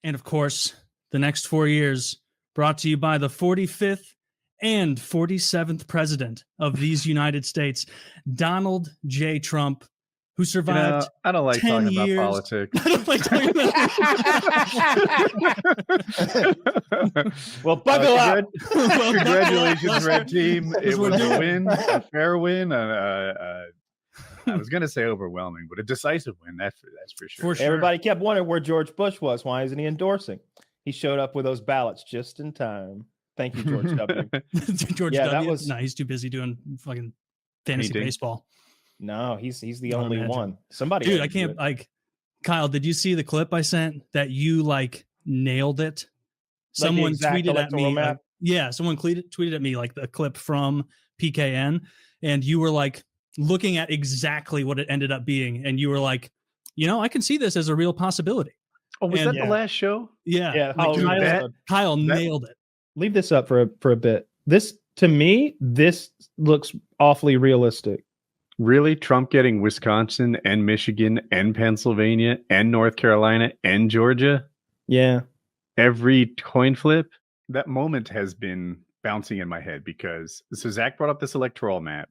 And of course, the next 4 years brought to you by the 45th and 47th president of these United States, Donald J. Trump, who survived I don't like 10 talking years. about politics. I don't like talking about Well, buckle up. Congratulations, Red Team. It was a win, a fair win. I was going to say overwhelming, but a decisive win. That's for sure. For sure. Everybody kept wondering where George Bush was. Why isn't he endorsing? He showed up with those ballots just in time. Thank you, George W. George Yeah, W. that was- Nah, he's too busy doing fucking fantasy baseball. No, he's the Not only imagine. one. Somebody, Dude, had I to do can't it. like Kyle, did you see the clip I sent that you like nailed it? Like the Someone exact tweeted at electoral me. map? Someone tweeted at me like the clip from PKN, and you were like looking at exactly what it ended up being, and you were like, I can see this as a real possibility. Oh, was And- that the last show? Yeah. Yeah, Like, Halloween Kyle, episode. Kyle that- nailed it. Leave this up for a bit. This, to me, this looks awfully realistic. Really? Trump getting Wisconsin and Michigan and Pennsylvania and North Carolina and Georgia? Yeah. Every coin flip? That moment has been bouncing in my head because so Zach brought up this electoral map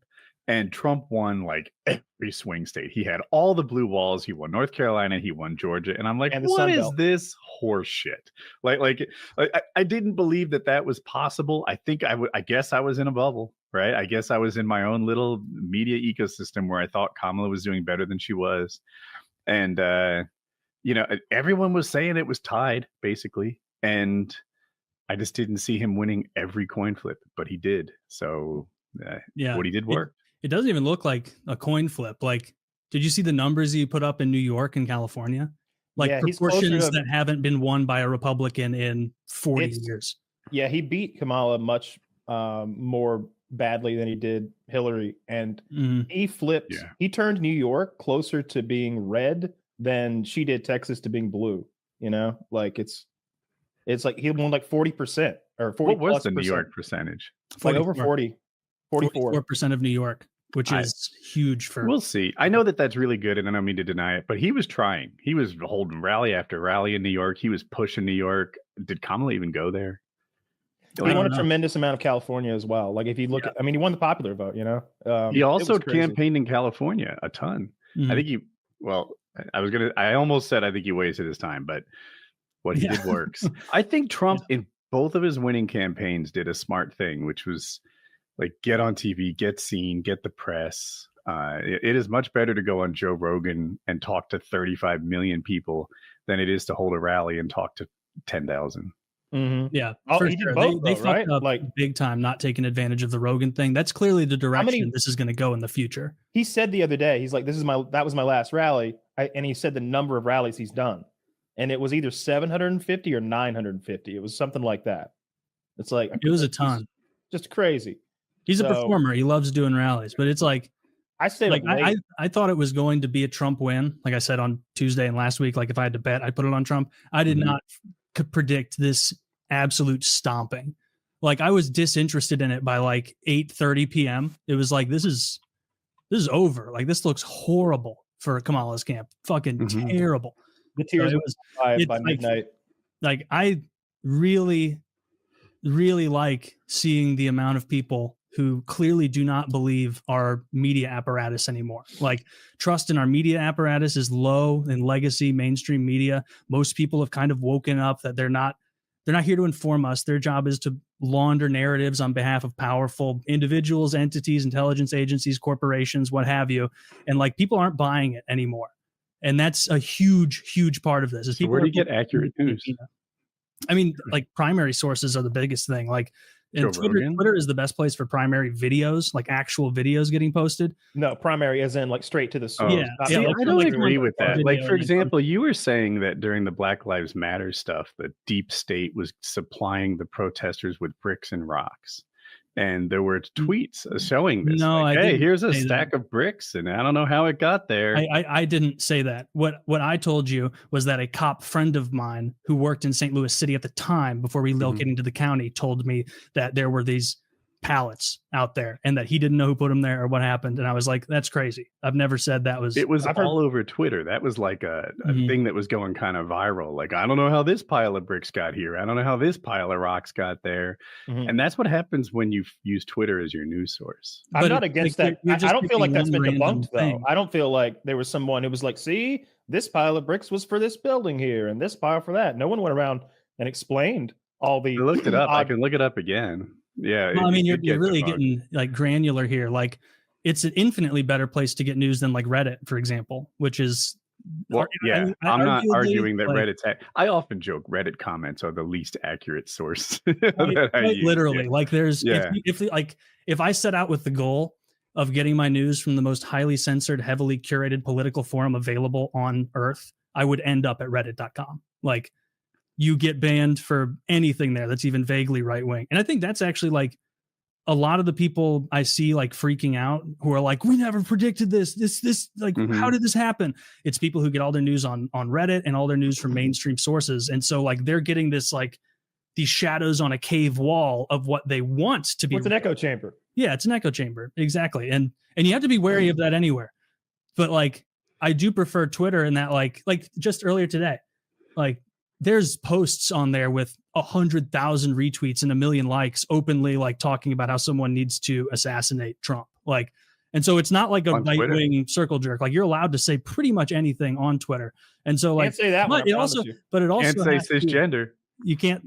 and Trump won like every swing state. He had all the blue walls. He won North Carolina. He won Georgia. And I'm like, And the what Sun is Belt. this horse shit? I didn't believe that was possible. I guess I was in a bubble, right? I guess I was in my own little media ecosystem where I thought Kamala was doing better than she was. And, everyone was saying it was tied basically. And I just didn't see him winning every coin flip, but he did. So what he did worked. It doesn't even look like a coin flip. Like, did you see the numbers he put up in New York and California? Like Yeah, he's closer proportions to- that haven't been won by a Republican in 40 years. Yeah, he beat Kamala much more badly than he did Hillary. And Mhm. he flipped, Yeah. he turned New York closer to being red than she did Texas to being blue. Like it's like he won like 40% or 40 What was plus the New percent. York percentage? Like over 44. 44% of New York, which is huge for. We'll see. I know that that's really good, and I don't mean to deny it, but he was trying. He was holding rally after rally in New York. He was pushing New York. Did Kamala even go there? He I won a don't know. tremendous amount of California as well. Like if you look at, I mean, he won the popular vote, He It also was crazy. campaigned in California a ton. Mhm. I think I almost said I think he wasted his time, but what he did works. I think Trump in both of his winning campaigns did a smart thing, which was like get on TV, get seen, get the press. It is much better to go on Joe Rogan and talk to 35 million people than it is to hold a rally and talk to 10,000. Mhm. Yeah, Oh, for he did sure. both, They though, right? fucked up Like- big time, not taking advantage of the Rogan thing. That's clearly the direction many- this is going to go in the future. He said the other day, he's like, that was my last rally. And he said the number of rallies he's done. And it was either 750 or 950. It was something like that. It's like, It was a ton. Just crazy. He's a So- performer. He loves doing rallies, but it's like I stayed like up late. I thought it was going to be a Trump win. Like I said on Tuesday and last week, like if I had to bet, I'd put it on Trump. I did Mhm. not predict this absolute stomping. Like I was disinterested in it by like 8:30 p.m. It was like this is over. Like this looks horrible for Kamala's camp. Fucking Mhm. terrible. the tears it were was- by it's like- midnight. Like I really like seeing the amount of people who clearly do not believe our media apparatus anymore. Like trust in our media apparatus is low in legacy mainstream media. Most people have kind of woken up that they're not here to inform us. Their job is to launder narratives on behalf of powerful individuals, entities, intelligence agencies, corporations, what have you. And like people aren't buying it anymore. And that's a huge part of this. Is So people where do are you get accurate news? I mean, like primary sources are the biggest thing. Like, and Joe Rogan? Twitter is the best place for primary videos, like actual videos getting posted. No, primary as in like straight to the source. Yeah. not See, Yeah, like- like- I don't like agree one with that. video Like, for and then example, you were saying that during the Black Lives Matter stuff, the deep state was supplying the protesters with bricks and rocks. And there were tweets showing this. No, like, I hey, didn't here's a say that. stack of bricks, and I don't know how it got there. I didn't say that. What I told you was that a cop friend of mine who worked in St. Louis City at the time before relocating to the county told me that there were these pallets out there and that he didn't know who put them there or what happened. And I was like, that's crazy. I've never said that was. It was all over Twitter. That was like a thing that was going kind of viral. Like, I don't know how this pile of bricks got here. I don't know how this pile of rocks got there. And that's what happens when you use Twitter as your news source. I'm not against that. I don't feel like that's been debunked, though. I don't feel like there was someone who was like, see, this pile of bricks was for this building here and this pile for that. No one went around and explained all the. I looked it up. I can look it up again. Yeah. Well, I mean, you're really getting like granular here. Like, it's an infinitely better place to get news than like Reddit, for example, which is. Well, yeah, I'm not arguing that Reddit's. I often joke Reddit comments are the least accurate source. Literally, like there's if I set out with the goal of getting my news from the most highly censored, heavily curated political forum available on Earth, I would end up at reddit.com. Like, you get banned for anything there that's even vaguely right wing. And I think that's actually like a lot of the people I see like freaking out who are like, we never predicted this like, how did this happen? It's people who get all their news on Reddit and all their news from mainstream sources. And so like, they're getting this, like these shadows on a cave wall of what they want to be. It's an echo chamber. Yeah, it's an echo chamber. Exactly. And you have to be wary of that anywhere. But like, I do prefer Twitter in that like just earlier today, like, there's posts on there with 100,000 retweets and 1 million likes openly, like talking about how someone needs to assassinate Trump. Like, and so it's not like a right wing circle jerk. Like, you're allowed to say pretty much anything on Twitter. And so like, can't say that but it also can't say cisgender. You can't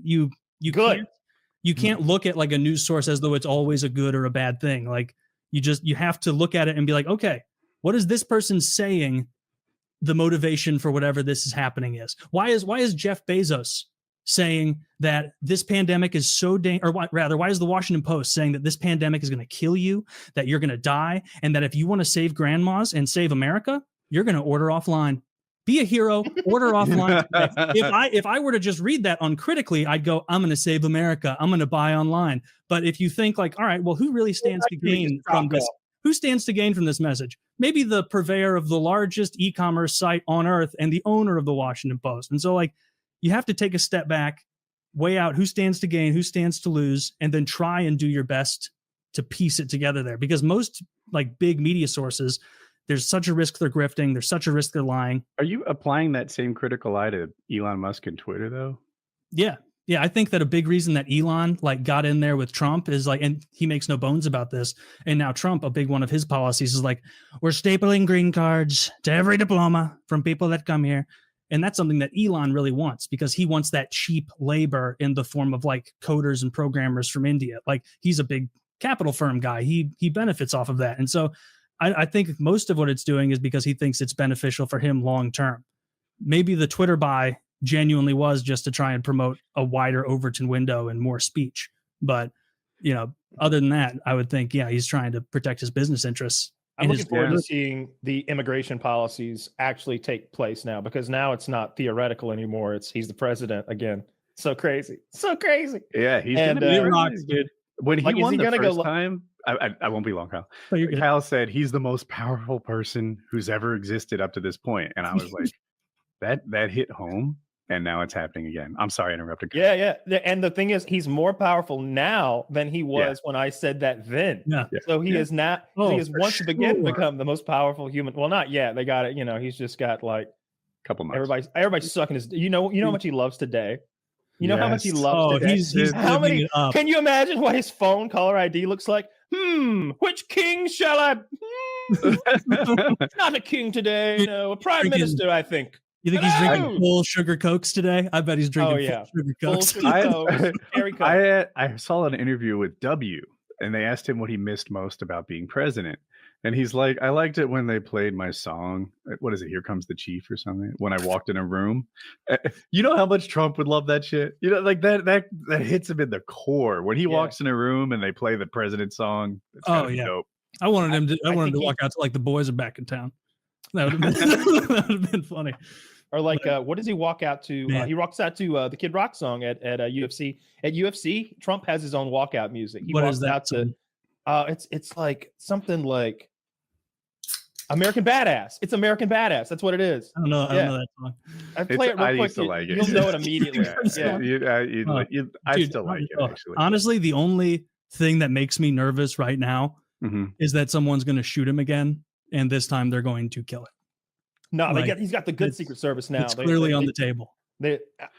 look at like a news source as though it's always a good or a bad thing. Like, you have to look at it and be like, okay, what is this person saying? The motivation for whatever this is happening is. Why is Jeff Bezos saying that this pandemic is so why is the Washington Post saying that this pandemic is going to kill you, that you're going to die, and that if you want to save grandmas and save America, you're going to order offline. Be a hero, order offline. If I were to just read that uncritically, I'd go, I'm going to save America. I'm going to buy online. But if you think like, all right, well, who really stands to gain from this? Who stands to gain from this message? Maybe the purveyor of the largest e-commerce site on earth and the owner of the Washington Post. And so like, you have to take a step back, weigh out who stands to gain, who stands to lose, and then try and do your best to piece it together there. Because most like big media sources, there's such a risk they're grifting. There's such a risk they're lying. Are you applying that same critical eye to Elon Musk and Twitter though? Yeah. Yeah, I think that a big reason that Elon like got in there with Trump is like, and he makes no bones about this. And now Trump, a big one of his policies is like, we're stapling green cards to every diploma from people that come here. And that's something that Elon really wants, because he wants that cheap labor in the form of like coders and programmers from India. Like, he's a big capital firm guy. He benefits off of that. And so I think most of what it's doing is because he thinks it's beneficial for him long term. Maybe the Twitter buy genuinely was just to try and promote a wider Overton window and more speech. But, you know, other than that, I would think, yeah, he's trying to protect his business interests. I'm looking forward to seeing the immigration policies actually take place now, because now it's not theoretical anymore. He's the president again. So crazy. Yeah, he's going to be rocks, dude. When he won the first time, I won't be long, Kyle. Kyle said he's the most powerful person who's ever existed up to this point. And I was like, that hit home. And now it's happening again. I'm sorry I interrupted. Yeah. And the thing is, he's more powerful now than he was when I said that then. Yeah. So he is not. He is once again become the most powerful human. Well, not yet. They got it. You know, he's just got like a couple months. Everybody's sucking his. You know how much he loves today. You know how much he loves today. He's how many? Can you imagine what his phone caller ID looks like? Which king shall I? Not a king today. No, a prime minister. I think. You think he's drinking full sugar Cokes today? I bet he's drinking full sugar Cokes. I saw an interview with W, and they asked him what he missed most about being president. And he's like, I liked it when they played my song. What is it? Here Comes the Chief or something. When I walked in a room. You know how much Trump would love that shit? You know, like that hits him in the core. When he walks in a room and they play the president song. It's dope. I wanted him to walk out to like the boys are back in town. That would have been funny. Or like, what does he walk out to? He walks out to the Kid Rock song at UFC. At UFC, Trump has his own walkout music. He walks out to. It's like something like American Badass. It's American Badass. That's what it is. I don't know that song. I play it real quick. Used to like it. You'll know it immediately. I still like it actually. Honestly, the only thing that makes me nervous right now is that someone's going to shoot him again, and this time they're going to kill him. No, he's got the good Secret Service now. It's clearly on the table.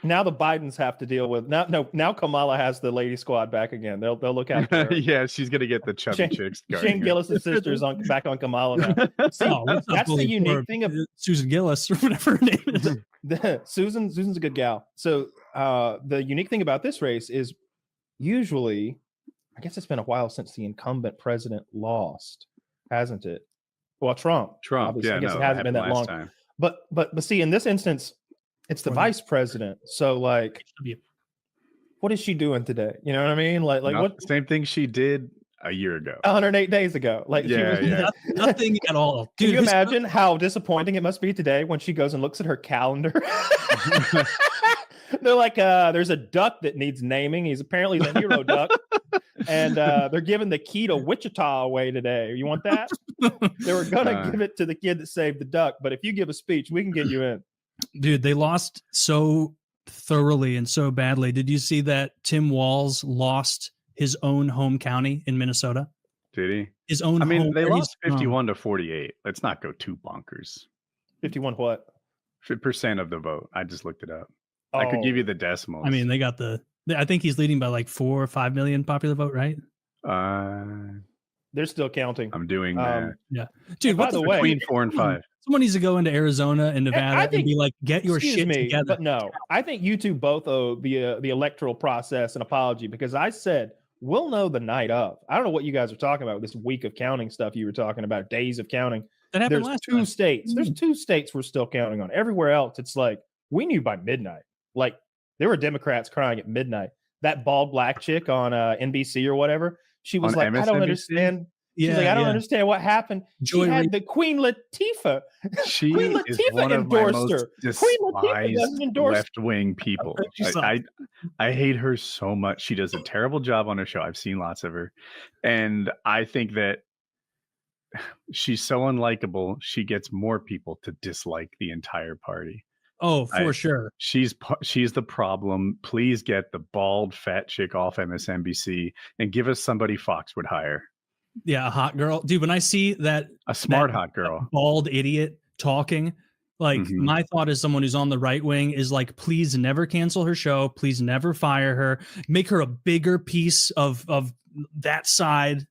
Now the Bidens have to deal with now Kamala has the lady squad back again. They'll look after her. Yeah, she's gonna get the chubby chicks. Shane Gillis' sisters back on Kamala now. See, that's the unique thing of Susan Gillis or whatever her name is. Susan's a good gal. So the unique thing about this race is usually, I guess it's been a while since the incumbent president lost, hasn't it? Well, Trump. Obviously. Yeah, I guess it hasn't been that long. Time. But see, in this instance, it's the vice president. So like, what is she doing today? You know what I mean? Like what? Same thing she did a year ago, 108 days ago. Like, nothing at all. Dude, can you imagine how disappointing it must be today when she goes and looks at her calendar? They're like, there's a duck that needs naming. He's a hero duck. And they're giving the key to Wichita away today. You want that? They were going to give it to the kid that saved the duck. But if you give a speech, we can get you in. Dude, they lost so thoroughly and so badly. Did you see that Tim Walz lost his own home county in Minnesota? Did he? His own they lost 51 to 48. Let's not go too bonkers. 51 what? % of the vote. I just looked it up. I could give you the decimals. I mean, they got I think he's leading by like 4 or 5 million popular vote, right? They're still counting. I'm doing that. Yeah. Dude, by the way, between 4 and 5. Someone needs to go into Arizona and Nevada and be like, get your shit together. But no, I think you two both owe the electoral process an apology, because I said we'll know the night of. I don't know what you guys are talking about with this week of counting stuff you were talking about, days of counting. That happened There's two states. There's 2 states we're still counting on. Everywhere else, it's like we knew by midnight. Like there were Democrats crying at midnight. That bald black chick on NBC or whatever, she was like, I don't understand. She's like, I don't understand what happened. She had the Queen Latifah. Queen Latifah is one of my most despised left-wing people. I hate her so much. She does a terrible job on her show. I've seen lots of her. And I think that she's so unlikable, she gets more people to dislike the entire party. Oh, for sure. She's the problem. Please get the bald fat chick off MSNBC and give us somebody Fox would hire. Yeah, a hot girl. Dude, when I see that hot girl, bald idiot talking, like my thought as someone who's on the right wing is like, please never cancel her show. Please never fire her. Make her a bigger piece of that side.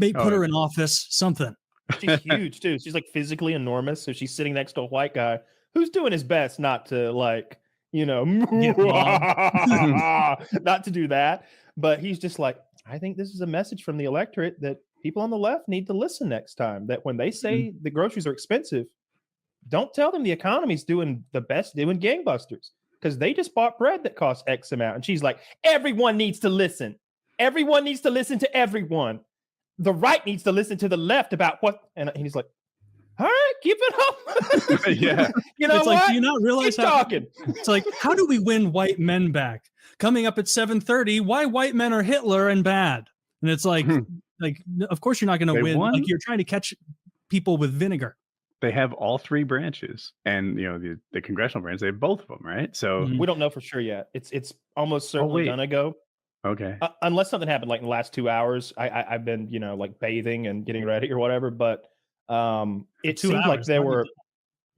Put her in office, something. She's huge too. She's like physically enormous. So she's sitting next to a white guy who's doing his best not to like, not to do that. But he's just like, I think this is a message from the electorate that people on the left need to listen next time, that when they say the groceries are expensive, don't tell them the economy's doing the best, doing gangbusters, because they just bought bread that costs X amount. And she's like, everyone needs to listen. Everyone needs to listen to everyone. The right needs to listen to the left about what, and he's like, all right, keep it up. Yeah. You know it's what? Like, do you not realize keep talking. It's like, how do we win white men back? Coming up at 7:30, why white men are Hitler and bad. And it's like, of course you're not going to win. Won? Like you're trying to catch people with vinegar. They have all 3 branches, and the congressional branch. They have both of them, right? So we don't know for sure yet. It's almost certainly gonna go. Okay. Unless something happened like in the last 2 hours. I've been like bathing and getting ready or whatever, but it seemed like there were.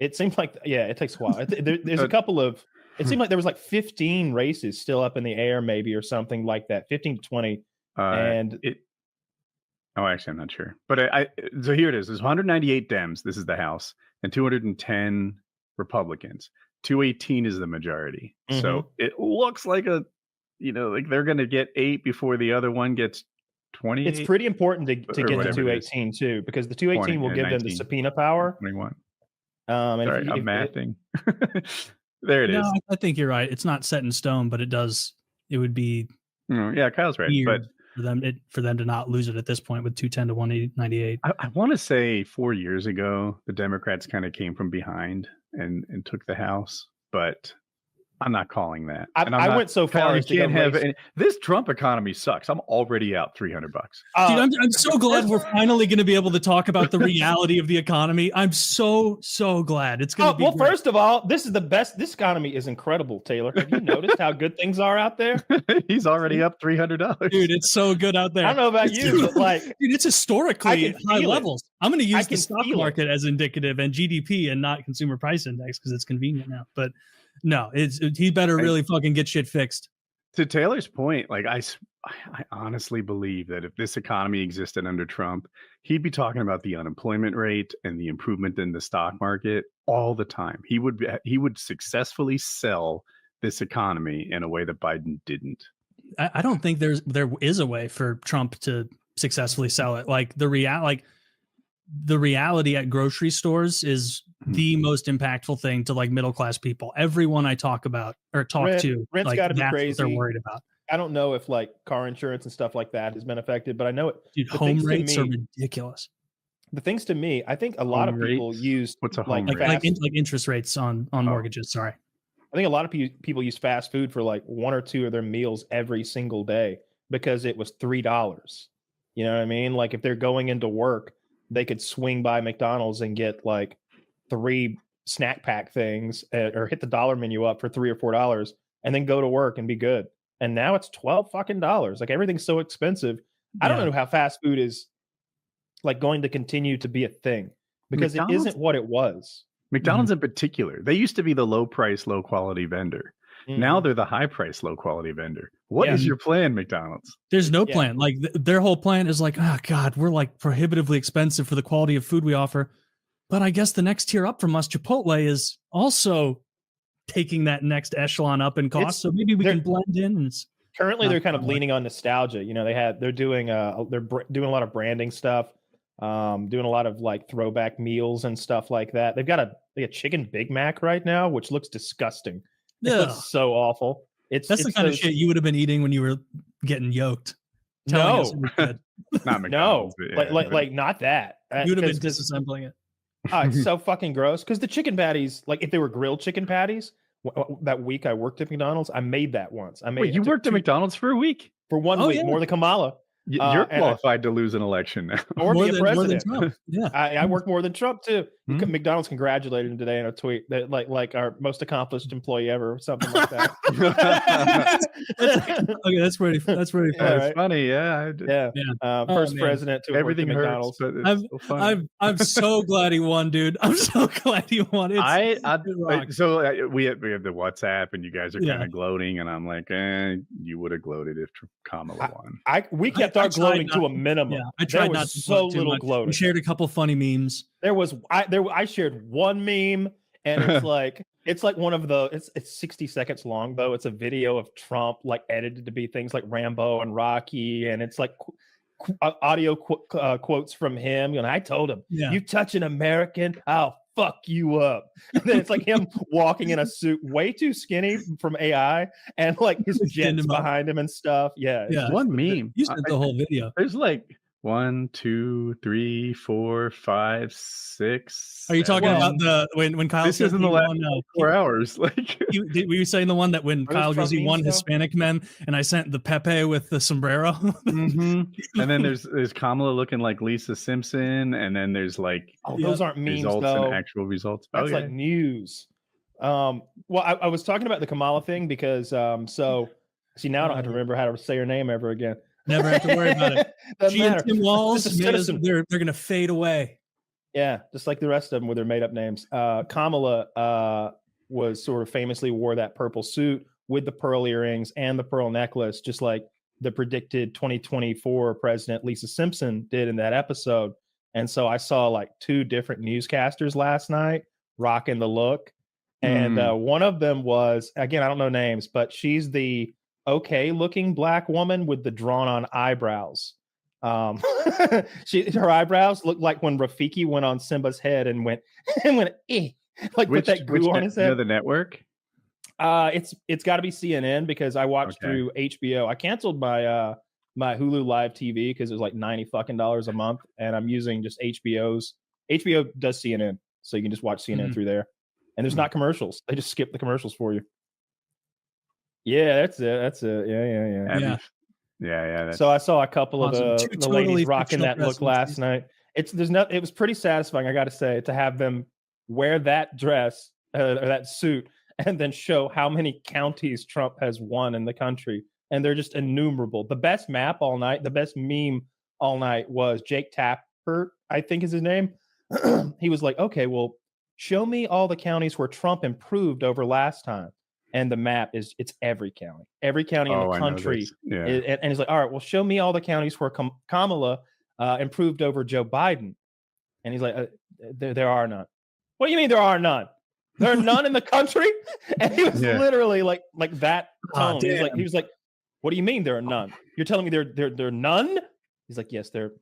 It seemed like it takes a while. There's a couple of. It seemed like there was like 15 races still up in the air, maybe, or something like that, 15 to 20. Actually, I'm not sure. But so here it is. There's 198 Dems. This is the House, and 210 Republicans. 218 is the majority. So it looks like like they're going to get 8 before the other one gets 20. It's pretty important to get the 218 too, because the 218 will give 19. Them the subpoena power. 21. Sorry, I'm mathing. There it is. No, I think you're right. It's not set in stone, but it would be. Yeah, Kyle's right. But for them to not lose it at this point with 210 to 198. I want to say 4 years ago, the Democrats kind of came from behind and took the House, but I'm not calling that. I went so far as to have this Trump economy sucks. I'm already out $300. Dude, I'm so glad we're finally going to be able to talk about the reality of the economy. I'm so glad it's going to be. Well, great. First of all, this is the best. This economy is incredible, Taylor. Have you noticed how good things are out there? He's already up $300. Dude, it's so good out there. I don't know about you, but like, dude, it's historically high levels. I'm going to use the stock market as indicative and GDP and not consumer price index because it's convenient now. But no, he better really fucking get shit fixed. To Taylor's point, like I honestly believe that if this economy existed under Trump, he'd be talking about the unemployment rate and the improvement in the stock market all the time. He would successfully sell this economy in a way that Biden didn't. I don't think there is a way for Trump to successfully sell it. Like the reality at grocery stores is the most impactful thing to like middle class people. Everyone I talk to, rent's like, got to be crazy. What they're worried about. I don't know if like car insurance and stuff like that has been affected, but I know it. Dude, home rates are ridiculous. The things to me, I think a lot of people use what's a home rate? Like interest rates on mortgages. Sorry, I think a lot of people use fast food for like one or two of their meals every single day because it was $3. You know what I mean? Like if they're going into work, they could swing by McDonald's and get like 3 snack pack things or hit the dollar menu up for $3 or $4 and then go to work and be good. And now it's $12 fucking dollars. Like everything's so expensive. I don't know how fast food is like going to continue to be a thing because McDonald's, it isn't what it was. McDonald's in particular, they used to be the low price, low quality vendor. Now they're the high price, low quality vendor. What is your plan, McDonald's? There's no plan. Like their whole plan is like, oh God, we're like prohibitively expensive for the quality of food we offer. But I guess the next tier up from us, Chipotle, is also taking that next echelon up in cost. So maybe we can blend in. And currently, they're kind of leaning on nostalgia. You know, they're doing a lot of branding stuff, doing a lot of like throwback meals and stuff like that. They've got a chicken Big Mac right now, which looks disgusting. It looks so awful. That's the kind of shit you would have been eting when you were getting yoked. No, not McDonald's. Like not that. You would have been disassembling it. It's so fucking gross. Because the chicken patties, like if they were grilled chicken patties, that week I worked at McDonald's, I made that once. Wait, you worked at McDonald's for a week? For 1 week, more than Kamala. You're qualified to lose an election now. Or be a president. More than Trump. Yeah. I work more than Trump too. McDonald's congratulated him today in a tweet that like our most accomplished employee ever, or something like that. Okay, that's pretty funny. It's funny, yeah. First president to everything work at hurts, McDonald's. but it's so funny. I'm so glad he won, dude. I'm so glad he won. We have the WhatsApp, and you guys are kind of gloating, and I'm like, you would have gloated if Kamala won. We kept our gloating to a minimum. Yeah, I tried not to. So little gloating. We shared a couple funny memes. I shared one meme, and it's like one of the it's 60 seconds long though. It's a video of Trump like edited to be things like Rambo and Rocky, and it's like audio quotes from him. You know, I told him, "You touch an American, I'll fuck you up." And then it's like him walking in a suit, way too skinny from AI, and like his jets behind him and stuff. Yeah. One meme. You sent the whole video. There's like 1, 2, 3, 4, 5, 6. Are you talking about when Kyle? This isn't the last 4 hours. Like, were you saying the one that when Kyle goes, he won Hispanic men, and I sent the Pepe with the sombrero? And then there's Kamala looking like Lisa Simpson, and then there's like those aren't memes results though. and actual results. That's like news. Well, I was talking about the Kamala thing because so see now I don't have to remember how to say her name ever again. Never have to worry about it. She and Tim Walz, they're going to fade away. Yeah, just like the rest of them with their made up names. Kamala was sort of famously wore that purple suit with the pearl earrings and the pearl necklace, just like the predicted 2024 president Lisa Simpson did in that episode. And so I saw like 2 different newscasters last night rocking the look. And one of them was, again, I don't know names, but she's the okay looking black woman with the drawn on eyebrows. Her eyebrows look like when Rafiki went on Simba's head and went like with that glue on his head. You know the network? It's got to be CNN because I watched through HBO. I canceled my my Hulu Live TV because it was like $90 fucking a month, and I'm using just HBO's. HBO does CNN, so you can just watch CNN through there, and there's not commercials. They just skip the commercials for you. Yeah, that's it. That's it. Yeah. Yeah. So I saw a couple of the totally ladies rocking fictional that look last night. It was pretty satisfying, I got to say, to have them wear that dress or that suit and then show how many counties Trump has won in the country, and they're just innumerable. The best map all night, the best meme all night was Jake Tapper, I think is his name. He was like, okay, well, show me all the counties where Trump improved over last time. And the map it's every county in the country. And he's like, all right, well, show me all the counties where Kamala improved over Joe Biden. And he's like, there are none. What do you mean there are none? There are none in the country? And he was literally like that tone. He was like, what do you mean there are none? You're telling me there are none? He's like, yes, there.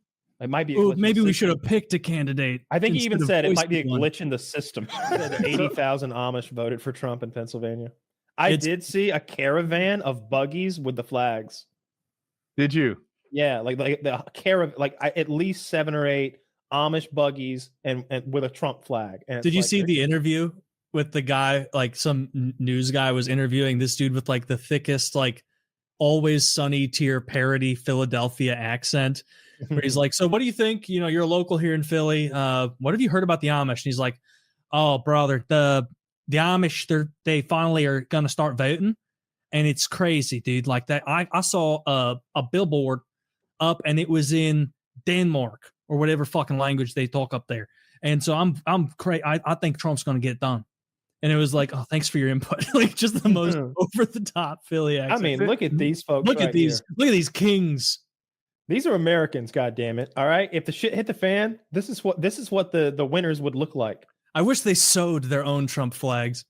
It might be. Maybe we should have picked a candidate. I think he even said it might be a glitch in the system. 80,000 Amish voted for Trump in Pennsylvania. I did see a caravan of buggies with the flags. Did you? Yeah, like the caravan, at least 7 or 8 Amish buggies and with a Trump flag. And did you see the interview with the guy? Like some news guy was interviewing this dude with like the thickest, like Always Sunny tier parody Philadelphia accent. Where he's like, so what do you think? You know, you're a local here in Philly. What have you heard about the Amish? And he's like, oh, brother, the Amish, they finally are going to start voting. And it's crazy, dude. Like that. I saw a billboard up and it was in Denmark or whatever fucking language they talk up there. And so I'm crazy. I think Trump's going to get it done. And it was like, oh, thanks for your input. Like just the most over the top Philly accent. I mean, look at these folks. Look at these kings. These are Americans, goddammit. All right. If the shit hit the fan, this is what the winners would look like. I wish they sewed their own Trump flags.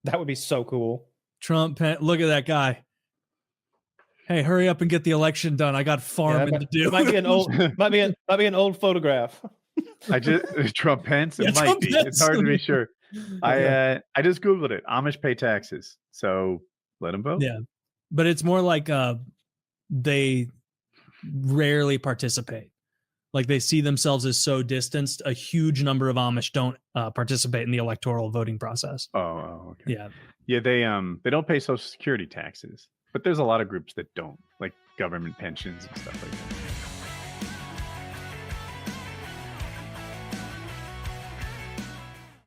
That would be so cool. Trump, look at that guy. Hey, hurry up and get the election done. I got farming to do. It might be an old photograph. Trump Pence. It might be. It's hard to be sure. I just Googled it. Amish pay taxes, so let them vote. Yeah, but it's more like they rarely participate. Like they see themselves as so distanced. A huge number of Amish don't participate in the electoral voting process. Oh, okay. Yeah. They don't pay Social Security taxes, but there's a lot of groups that don't, like government pensions and stuff like that.